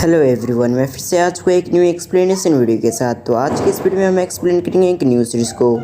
Hello everyone, मैं फिर से आ चुका एक न्यू एक्सप्लेनेशन वीडियो के साथ। तो आज की इस वीडियो में हम एक्सप्लेन करेंगे एक न्यू सीरीज को।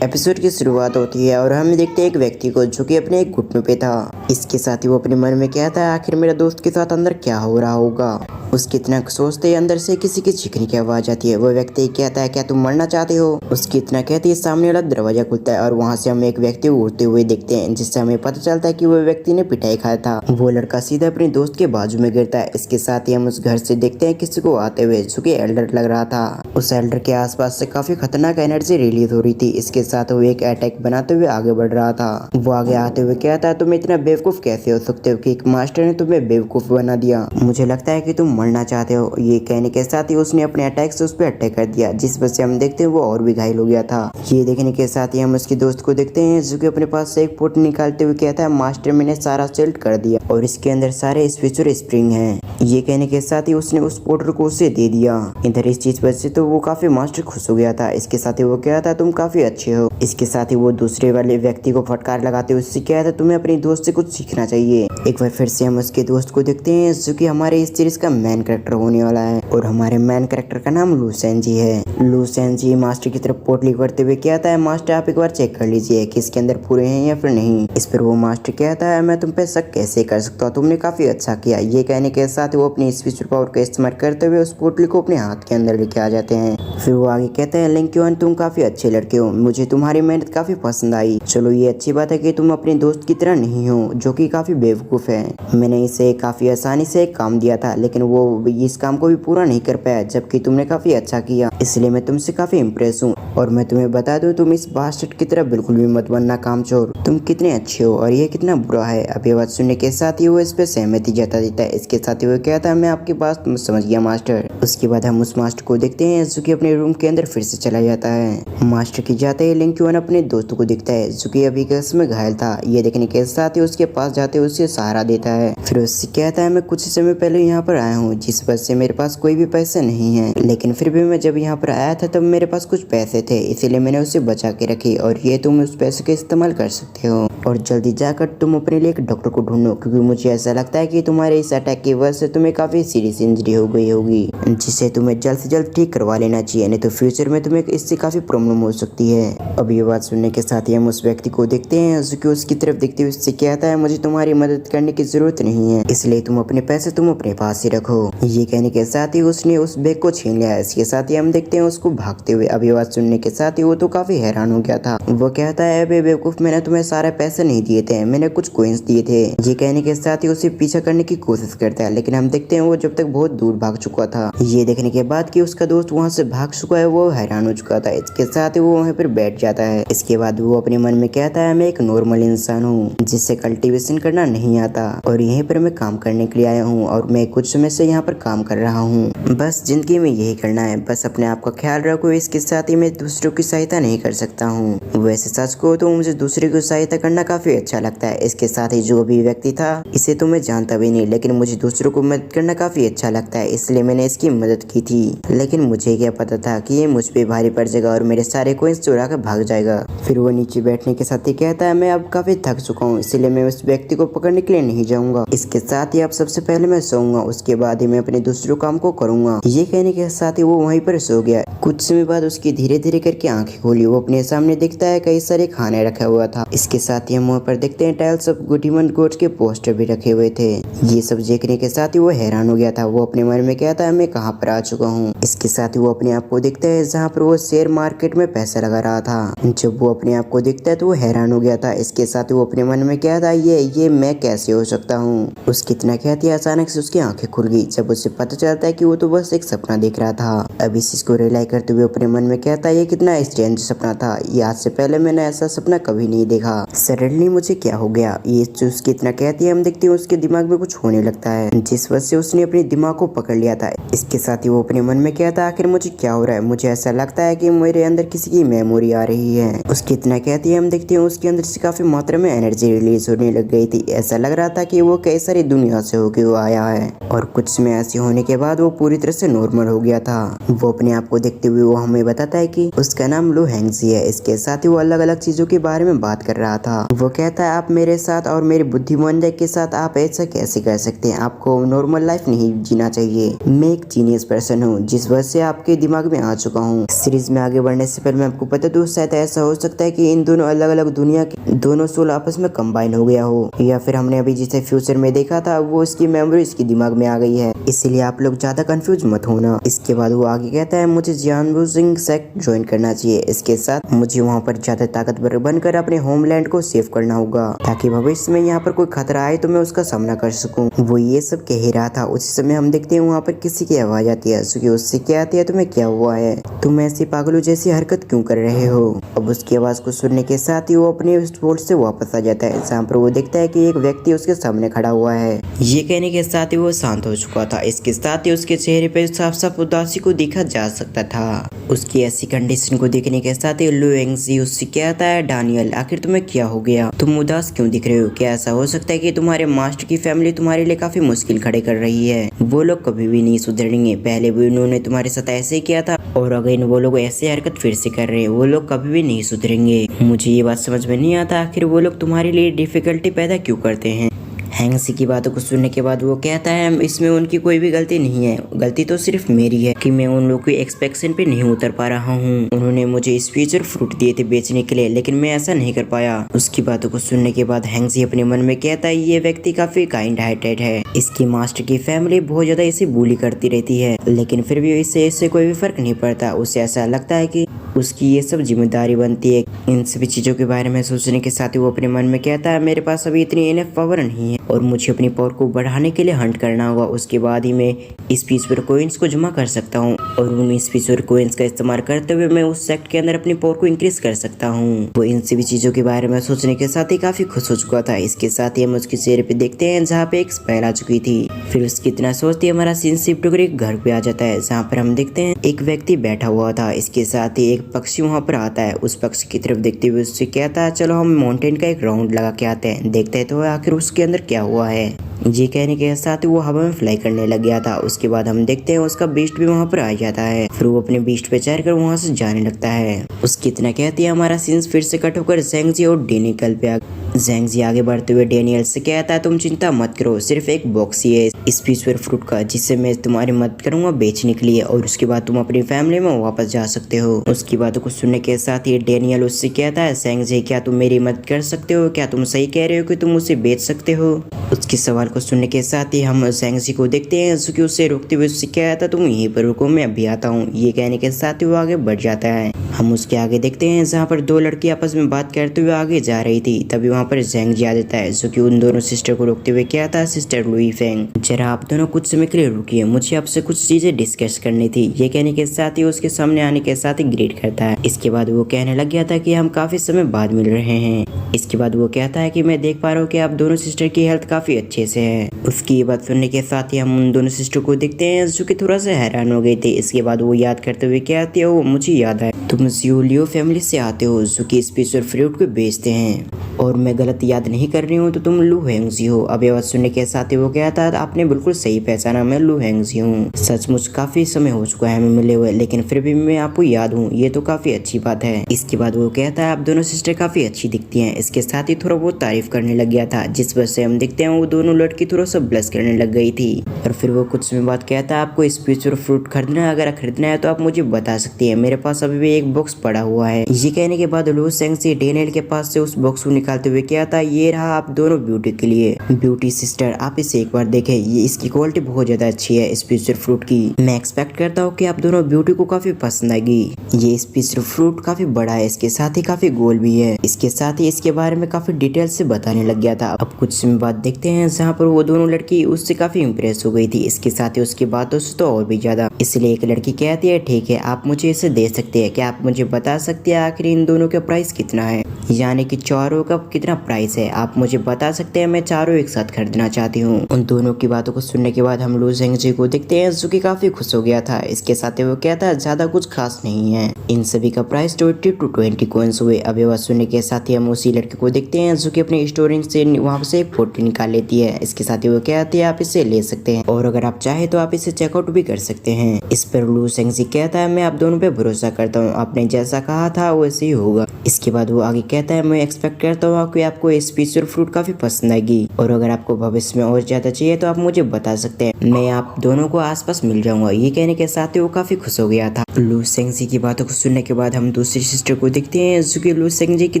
एपिसोड की शुरुआत होती है और हम देखते हैं एक व्यक्ति को जो कि अपने एक घुटने पे था। इसके साथ ही वो अपने मन में कहता है आखिर मेरा दोस्त के साथ अंदर क्या हो रहा होगा। उसकी इतना सोचते ही अंदर से किसी की चीखने की आवाज आती है। वो व्यक्ति कहता है क्या तुम मरना चाहते हो। उसकी इतना कहते ही सामने वाला दरवाजा खुलता है और वहाँ से हम एक व्यक्ति को उड़ते हुए देखते हैं, जिससे हमें पता चलता है कि वो व्यक्ति ने पिटाई खाया था। वो लड़का सीधा अपने दोस्त के बाजू में गिरता है। इसके साथ ही हम उस घर से देखते हैं किसी को आते हुए, जो कि एल्डर लग रहा था। उस एल्डर के आसपास से काफी खतरनाक एनर्जी रिलीज हो रही थी। इसके साथ वो एक अटैक बनाते हुए आगे बढ़ रहा था। वो आगे आते हुए कहता है तुम इतना बेवकूफ कैसे हो सकते हो कि एक मास्टर ने तुम्हें बेवकूफ बना दिया। मुझे लगता है कि तुम मरना चाहते हो। ये कहने के साथ ही उसने अपने अटैक से उस पर अटैक कर दिया, जिस वजह से हम देखते हैं वो और भी घायल हो गया था। ये देखने के साथ ही हम उसके दोस्त को देखते हैं, जो कि अपने पास से एक पोर्ट निकालते हुए कहता है मास्टर मैंने सारा सेल्ट कर दिया और इसके अंदर सारे स्विच और स्प्रिंग हैं। ये कहने के साथ ही उसने उस पोर्टर को उसे दे दिया। इधर इस चीज वजह से तो वो काफी मास्टर खुश हो गया था। इसके साथ ही वो कहता तुम काफी अच्छे हो। इसके साथ ही वो दूसरे वाले व्यक्ति को फटकार लगाते हुए उससे कहता तुम्हें अपने दोस्त से कुछ सीखना चाहिए। एक बार फिर से हम उसके दोस्त को देखते हैं, जो कि हमारे इस सीरीज का मेन कैरेक्टर होने वाला है और हमारे मेन कैरेक्टर का नाम लू सेंजी है। लू सेंजी मास्टर की तरफ पोटली करते हुए कहता है मास्टर आप एक बार चेक कर लीजिए कि इसके अंदर पूरे हैं या फिर नहीं। इस पर वो मास्टर कहता है मैं तुम पे शक कैसे कर सकता हूँ, तुमने काफी अच्छा किया। ये कहने के साथ वो अपनी स्पिरिचुअल पावर का इस्तेमाल करते हुए उस पोटली को अपने हाथ के अंदर लेके आ जाते हैं। फिर वो आगे कहते हैं लिंक्यून तुम काफी अच्छे लड़के हो, मुझे तुम्हारी मेहनत काफी पसंद आई। चलो ये अच्छी बात है कि तुम अपने दोस्त की तरह नहीं हो जो कि काफी बेवकूफ है। मैंने इसे काफी आसानी से एक काम दिया था, लेकिन वो इस काम को भी पूरा नहीं कर पाया, जबकि तुमने काफी अच्छा किया, इसलिए मैं तुमसे काफी इम्प्रेस हूँ। और मैं तुम्हें बता दूं तुम इस बास्टर्ड की तरह बिल्कुल भी मत बनना कामचोर। तुम कितने अच्छे हो और ये कितना बुरा है। अब ये बात सुनने के साथ ही वो इस पे सहमति जता देता है। इसके साथ ही वो कहता है मैं आपकी बात समझ गया मास्टर। उसके बाद हम उस मास्टर को देखते हैं, जो कि अपने रूम के अंदर फिर से चला जाता है। मास्टर की जाते ही लिंक्यून अपने दोस्तों को दिखता है, जो कि अभी केस में घायल था। ये देखने के साथ ही उसके पास जाते हुए उसे सहारा देता है। फिर उससे कहता है मैं कुछ समय पहले यहाँ पर आया हूँ, जिस वजह से मेरे पास कोई भी पैसे नहीं है, लेकिन फिर भी मैं जब यहाँ पर आया था तब मेरे पास कुछ पैसे थे, इसीलिए मैंने उसे बचा के रखी और ये तुम उस पैसे का इस्तेमाल कर सकते हो। और जल्दी जाकर तुम अपने लिए एक डॉक्टर को ढूंढो, क्योंकि मुझे ऐसा लगता है कि तुम्हारे इस अटैक की वजह से तुम्हें काफी सीरियस इंजरी हो गई होगी, जिसे तुम्हें जल्द से जल्द ठीक करवा लेना चाहिए, नहीं तो फ्यूचर में तुम्हें इससे काफी प्रॉब्लम हो सकती है। अब ये बात सुनने के साथ ही हम उस व्यक्ति को देखते हैं, जो कि उसकी तरफ देखते हुए उससे कहता है मुझे तुम्हारी मदद करने की जरूरत नहीं है, इसलिए तुम अपने पैसे तुम अपने पास ही रखो। ये कहने के साथ ही उसने उस बैग को छीन लिया। इसके साथ ही हम देखते हैं उसको भागते हुए। अब ये बात सुनने के साथ ही वो तो काफी हैरान हो गया था। वो कहता है अबे बेवकूफ, मैंने तुम्हें सारे पैसे नहीं दिए थे, मैंने कुछ कोइंस दिए थे। ये कहने के साथ ही उसे पीछा करने की कोशिश करता है, लेकिन हम देखते हैं वो जब तक बहुत दूर भाग चुका था। ये देखने के बाद कि उसका दोस्त वहाँ से भाग चुका है, वो हैरान हो चुका था। इसके साथ ही वो वहाँ पर बैठ जाता है। इसके बाद वो अपने मन में कहता है मैं एक नॉर्मल इंसान हूँ जिससे कल्टीवेशन करना नहीं आता और यहीं पर मैं काम करने के लिए आया हूँ और मैं कुछ समय से यहाँ पर काम कर रहा हूँ। बस जिंदगी में यही करना है, बस अपने आप का ख्याल रखो। इसके साथ ही मैं दूसरों की सहायता नहीं कर सकता हूँ। वैसे सच को तो मुझे दूसरे की सहायता करना काफी अच्छा लगता है। इसके साथ ही जो भी व्यक्ति था इसे तो मैं जानता भी नहीं, लेकिन मुझे दूसरों को मदद करना काफी अच्छा लगता है, इसलिए मैंने इसकी मदद की थी। लेकिन मुझे क्या पता था कि ये मुझ पे भारी पड़ जाएगा और मेरे सारे कोइंस चुरा कर भाग जाएगा। फिर वो नीचे बैठने के साथ ही कहता है मैं अब काफी थक चुका हूँ, इसलिए मैं उस व्यक्ति को पकड़ने के लिए नहीं जाऊंगा। इसके साथ ही अब सबसे पहले मैं सोऊंगा, उसके बाद ही मैं अपने दूसरों काम को करूंगा। ये कहने के साथ ही वो वहीं पर सो गया। कुछ समय बाद उसकी धीरे धीरे करके आंखें खोली। वो अपने सामने देखता है कई सारे खाने रखा हुआ था। इसके साथ ही हम वहाँ पर देखते हैं टाइल्स ऑफ गुडीमन गोट के पोस्टर भी रखे हुए थे। ये सब देखने के साथ ही वो हैरान हो गया था। वो अपने मन में कहता है मैं कहाँ पर आ चुका हूँ। इसके साथ ही वो अपने आप को देखता है जहाँ पर वो शेयर मार्केट में पैसा लगा रहा था। जब वो अपने आप को देखता है तो वो हैरान हो गया था। इसके साथ ही वो अपने मन में कहता है ये मैं कैसे हो सकता हूँ। उसकी इतना कहती है अचानक से उसकी आंखें खुल गई, जब उसे पता चलता है कि वो तो बस एक सपना देख रहा था। अब इस चीज को रियलाइज करते हुए अपने मन में कहता है ये कितना स्ट्रेंज सपना था, ये आज से पहले मैंने ऐसा सपना कभी नहीं देखा। सडनली मुझे क्या हो गया। ये उसकी इतना कहती है हम देखते हैं उसके दिमाग में कुछ होने लगता है, जिस वजह से उसने अपने दिमाग को पकड़ लिया था। इसके साथ ही वो अपने मन में कहता है आखिर मुझे क्या हो रहा है। मुझे ऐसा लगता है कि मेरे अंदर किसी की मेमोरी आ रही रही है। उसकी इतना कहती है हम देखते हैं उसके अंदर से काफी मात्रा में एनर्जी रिलीज होने लग गई थी। ऐसा लग रहा था कि वो कई सारी दुनिया से होके वो आया है और कुछ समय ऐसे होने के बाद वो पूरी तरह से नॉर्मल हो गया था। वो अपने आप को देखते हुए वो हमें बताता है कि उसका नाम लू हैंगजी है। इसके साथ ही वो अलग अलग चीजों के बारे में बात कर रहा था। वो कहता है आप मेरे साथ और मेरे बुद्धिमान के साथ आप ऐसा कैसे कर सकते हैं, आपको नॉर्मल लाइफ नहीं जीना चाहिए। मैं एक जीनियस पर्सन हूँ जिस वजह से आपके दिमाग में आ चुका हूँ। सीरीज में आगे बढ़ने से पहले मैं आपको बता दूं शायद ऐसा हो सकता है कि इन दोनों अलग अलग दुनिया के दोनों सोल आपस में कंबाइन हो गया हो, या फिर हमने अभी जिसे फ्यूचर में देखा था वो इसकी मेमोरी इसके दिमाग में आ गई है, इसलिए आप लोग ज्यादा कंफ्यूज मत होना। इसके बाद वो आगे कहता है मुझे जानबूझकर सेक्ट ज्वाइन करना चाहिए। इसके साथ मुझे वहाँ पर ज्यादा ताकतवर बनकर अपने होमलैंड को सेव करना होगा ताकि भविष्य में यहाँ पर कोई खतरा आए तो मैं उसका सामना कर सकूं। वो ये सब कह ही रहा था। उसी समय हम देखते हैं वहाँ पर किसी की आवाज आती है। उससे क्या आती है, तुम्हें क्या हुआ है, तुम ऐसी पागलों जैसी हरकत क्यों कर रहे हो। अब उसकी आवाज को सुनने के साथ ही वो अपने स्पोर्ट से वापस आ जाता है जहाँ पर वो देखता है कि एक व्यक्ति उसके सामने खड़ा हुआ है। ये कहने के साथ ही वो शांत हो चुका था। इसके साथ ही उसके चेहरे पे साफ साफ उदासी को देखा जा सकता था। उसकी ऐसी कंडीशन को देखने के साथ ही लू हैंगजी उससे कहता है डैनियल आखिर तुम्हें क्या हो गया, तुम उदास क्यों दिख रहे हो, क्या ऐसा हो सकता है कि तुम्हारे मास्टर की फैमिली तुम्हारे लिए काफी मुश्किल खड़े कर रही है। वो लोग कभी भी नहीं सुधरेंगे, पहले भी उन्होंने तुम्हारे साथ ऐसे ही किया था और अगर वो लोग ऐसे हरकत फिर से कर रहे हैं, वो लोग कभी भी नहीं सुधरेंगे। मुझे ये बात समझ में नहीं आता आखिर वो लोग तुम्हारे लिए डिफिकल्टी पैदा क्यों करते हैं। हैंगजी की बातों को सुनने के बाद वो कहता है इसमें उनकी कोई भी गलती नहीं है, गलती तो सिर्फ मेरी है कि मैं उन लोगों की एक्सपेक्टेशन पे नहीं उतर पा रहा हूँ। उन्होंने मुझे स्पीचर फ्रूट दिए थे बेचने के लिए लेकिन मैं ऐसा नहीं कर पाया। उसकी बातों को सुनने के बाद हैंगजी अपने मन में कहता है ये व्यक्ति काफी काइंड हार्टेड है, इसकी मास्टर की फैमिली बहुत ज्यादा इसे बुली करती रहती है लेकिन फिर भी इससे कोई भी फर्क नहीं पड़ता। उसे ऐसा लगता है कि उसकी ये सब जिम्मेदारी बनती है। इन सभी चीजों के बारे में सोचने के साथ ही वो अपने मन में कहता है मेरे पास अभी इतनी इनफ पावर नहीं है और मुझे अपनी पावर को बढ़ाने के लिए हंट करना होगा। उसके बाद ही मैं इस पीस पर कोइंस को जमा कर सकता हूँ और उन इस पीस पर कोइंस का इस्तेमाल करते हुए मैं उस सेक्ट के अंदर अपनी पावर को इंक्रीज कर सकता हूँ। वो इन सभी चीजों के बारे में सोचने के साथ ही काफी खुश हो चुका था। इसके साथ ही हम उसके चेहरे पे देखते हैं जहाँ पे एक स्पेल आ चुकी थी। फिर उसकी इतना सोचते हमारा सीन शिफ्ट होकर एक घर पे आ जाता है जहाँ पर हम देखते हैं एक व्यक्ति बैठा हुआ था। इसके साथ ही एक पक्षी वहाँ पर आता है। उस पक्षी की तरफ देखते हुए उससे कहता है चलो हम माउंटेन का एक राउंड लगा के आते हैं, देखते हैं तो आखिर उसके अंदर क्या हुआ है। ये कहने के साथ ही वो हवा में फ्लाई करने लग गया था। उसके बाद हम देखते हैं उसका बीस्ट भी वहाँ पर आ जाता है। फिर वो अपने बीस्ट पे चढ़कर वहाँ से जाने लगता है। उसकी इतना कहती है हमारा सीन फिर से कट होकर ज़ैंगजी और डेनियल पे ज़ैंगजी आगे बढ़ते हुए डेनियल से कहता है तुम चिंता मत करो, सिर्फ एक बॉक्स ही है इस पीसफुल फ्रूट का जिससे मैं तुम्हारी मदद करूंगा बेचने के लिए और उसके बाद तुम अपनी फैमिली में वापस जा सकते हो। उसकी बातों को सुनने के साथ ही डेनियल उससे कहता है ज़ैंगजी क्या तुम मेरी मदद कर सकते हो, क्या तुम सही कह रहे हो कि तुम उसे बेच सकते हो। उसके सवाल को सुनने के साथ ही हम ज़ैंगजी को देखते हैं जो कि उससे रोकते हुए उससे कहता तुम यहीं पर रुको मैं अभी आता हूँ। ये कहने के साथ ही वो आगे बढ़ जाता है। हम उसके आगे देखते हैं जहाँ पर दो लड़की आपस में बात करते हुए आगे जा रही थी। तभी वहाँ पर ज़ैंगजी आ जाता है जो कि उन दोनों सिस्टर को रोकते हुए कहता है सिस्टर लुई फेंग जरा आप दोनों कुछ समय के लिए रुकिए, मुझे आपसे कुछ चीजें डिस्कस करनी थी। ये कहने के साथ ही उसके सामने आने के साथ ही ग्रीट करता है। इसके बाद वो कहने लग गया था कि हम काफी समय बाद मिल रहे हैं। इसके बाद वो कहता है कि मैं देख पा रहा हूँ कि आप दोनों सिस्टर की हेल्थ काफी अच्छे से है। उसकी ये बात सुनने के साथ ही हम उन दोनों सिस्टर को देखते हैं जो कि थोड़ा सा हैरान हो गए थे। इसके बाद वो याद करते हुए कहते हो मुझे याद है तुम लियो फैमिली से आते हो जो कि स्पेशल फ्रूट को बेचते हैं और मैं गलत याद नहीं कर रही हूँ तो तुम लू हैंगजी हो। अब ये बात सुनने के साथ ही वो कहता है आपने बिल्कुल सही पहचाना, मैं लू हैंगजी हूँ। सचमुच काफी समय हो चुका है हमें मिले हुए लेकिन फिर भी मैं आपको याद हूँ, ये तो काफी अच्छी बात है। इसके बाद वो कहता है आप दोनों सिस्टर काफी अच्छी दिखती हैं। इसके साथ ही थोड़ा बहुत तारीफ करने लग गया था जिस वजह से हम देखते हैं वो दोनों लड़की थोड़ा सा ब्लश करने लग गई थी। और फिर वो कुछ समय बाद कहता है आपको स्पेशल फ्रूट खरीदना है, अगर खरीदना है तो आप मुझे बता सकती है, मेरे पास अभी भी एक बॉक्स पड़ा हुआ है। ये कहने के बाद लू हैंगजी डेनियल के पास से उस बॉक्स को निकालते हुए कहता है ये रहा आप दोनों ब्यूटी के लिए। ब्यूटी सिस्टर आप इसे एक बार देखें, ये इसकी क्वालिटी बहुत ज्यादा अच्छी है स्पेशल फ्रूट की। मैं एक्सपेक्ट करता हूँ कि आप दोनों ब्यूटी को काफी पसंद आएगी। ये स्पेशल फ्रूट काफी बड़ा है, इसके साथ ही काफी गोल भी है। इसके साथ ही इसके बारे में काफी डिटेल से बताने लग गया था। अब कुछ समय बाद देखते हैं जहाँ पर वो दोनों लड़की उससे काफी इम्प्रेस हो गई थी। इसके साथ ही उसकी बातों से तो और भी ज्यादा। इसलिए एक लड़की कहती है ठीक है आप मुझे इसे दे सकते हैं, क्या आप मुझे बता सकते हैं आखिर इन दोनों का प्राइस कितना है। यानी कि चारों का कितना प्राइस है, आप मुझे बता सकते हैं, मैं चारों एक साथ खरीदना चाहती हूँ। उन दोनों की बातों को सुनने के बाद हम लू शेंगजी को देखते हैं जो कि काफी खुश हो गया था। इसके साथ ही वो कहता है ज्यादा कुछ खास नहीं है, इन सभी का प्राइस 20 to 20 कॉइन्स हुए। अब ये बात सुनने के साथ ही हम उसी लड़के को देखते हैं जो कि अपने स्टोरेज से वहाँ से एक फोटो निकाल लेती है। इसके साथ ही वो कहती है आप इसे ले सकते हैं और अगर आप चाहे तो आप इसे चेकआउट भी कर सकते हैं। इस पर लू शेंगजी कहता है मैं आप दोनों पे भरोसा करता हूँ, आपने जैसा कहा था वैसे ही होगा। इसके बाद वो आगे कहता है मैं एक्सपेक्ट करता हूँ कि आपको स्पेशल फ्रूट काफी पसंद आएगी और अगर आपको भविष्य में और ज्यादा चाहिए तो आप मुझे बता सकते हैं, मैं आप दोनों को आसपास मिल जाऊंगा। ये कहने के साथ ही वो काफी खुश हो गया था। लू शेंगजी की बातों को सुनने के बाद हम दूसरी सिस्टर को देखते हैं जो कि लू शेंगजी की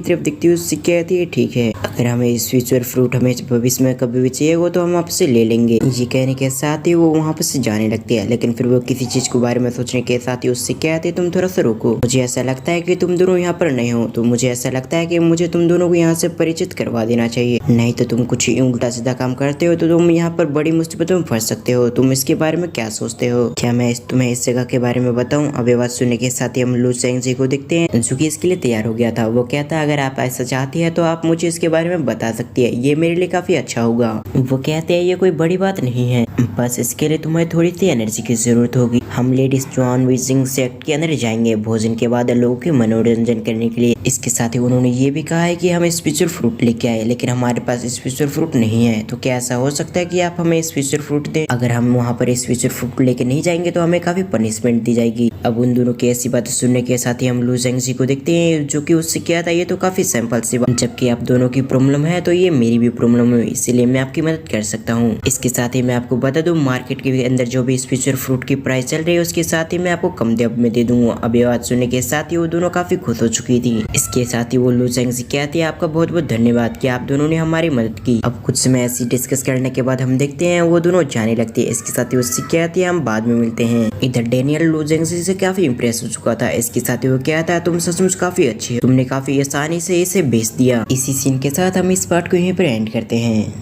तरफ देखती है। उससे कहती है ठीक है, अगर हमें स्पेशल फ्रूट हमें भविष्य में कभी भी चाहिए हो तो हम आपसे ले लेंगे। ये कहने के साथ ही वो वहाँ पर से जाने लगती है, लेकिन फिर वो किसी चीज के बारे में सोचने के साथ ही उससे कहते हैं तुम थोड़ा सा रुको, मुझे ऐसा लगता है कि तुम दोनों यहाँ पर नहीं हो, तो मुझे ऐसा लगता है कि मुझे तुम दोनों को यहाँ से परिचित करवा देना चाहिए, नहीं तो तुम कुछ उल्टा सीधा काम करते हो तो तुम यहाँ पर बड़ी मुसीबतों में फंस सकते हो। तुम इसके बारे में क्या सोचते हो, क्या मैं तुम्हें इस जगह के बारे में बताऊं? अब ये बात सुनने के साथ ही हम लू शेंगजी को देखते हैं जो कि इसके लिए तैयार हो गया था। वो कहता है अगर आप ऐसा चाहती है तो आप मुझे इसके बारे में बता सकती है, ये मेरे लिए काफी अच्छा होगा। वो कहते हैं ये कोई बड़ी बात नहीं है, बस इसके लिए तुम्हें थोड़ी सी एनर्जी की जरूरत होगी। हम लेडीज जॉन विजिंग सेक्ट के अंदर जाएंगे भोजन के बाद लोगों के मनोरंजन करने के लिए। इसके साथ ही उन्होंने ये भी कहा है कि हम स्पेशल फ्रूट लेके आए, लेकिन हमारे पास स्पेशल फ्रूट नहीं है, तो क्या ऐसा हो सकता है कि आप हमें स्पेशल फ्रूट दें? अगर हम वहाँ पर स्पेशल फ्रूट लेके नहीं जाएंगे तो हमें काफी पनिशमेंट दी जाएगी। अब उन दोनों की ऐसी बातें सुनने के साथ ही हम लू शेंगजी को देखते हैं जो कि उससे क्या था ये तो काफी सिंपल सी बात, जबकि आप दोनों की प्रॉब्लम है तो ये मेरी भी प्रॉब्लम है, इसीलिए मैं आपकी मदद कर सकता हूँ। इसके साथ ही मैं आपको बता दूं मार्केट के अंदर जो भी स्पेशल फ्रूट की प्राइस चल रही है उसके साथ ही मैं आपको कम दाम में दे दूंगा। अब ये बात सुनने के साथ ही वो दोनों काफी खुश हो चुकी थी। इसके साथ ही वो लू शेंगजी कहती है आपका बहुत बहुत धन्यवाद कि आप दोनों ने हमारी मदद की। अब कुछ समय ऐसी डिस्कस करने के बाद हम देखते हैं वो दोनों जाने लगती है। इसके साथ ही उससे कहती है हम बाद में मिलते हैं। इधर डैनियल लू शेंगजी से काफी इंप्रेस हो चुका था। इसके साथ ही वो कहता है तुम सचमुच काफी अच्छी हो, तुमने काफी आसानी से इसे बेच दिया। इसी सीन के साथ हम इस पार्ट को यहीं पर एंड करते हैं।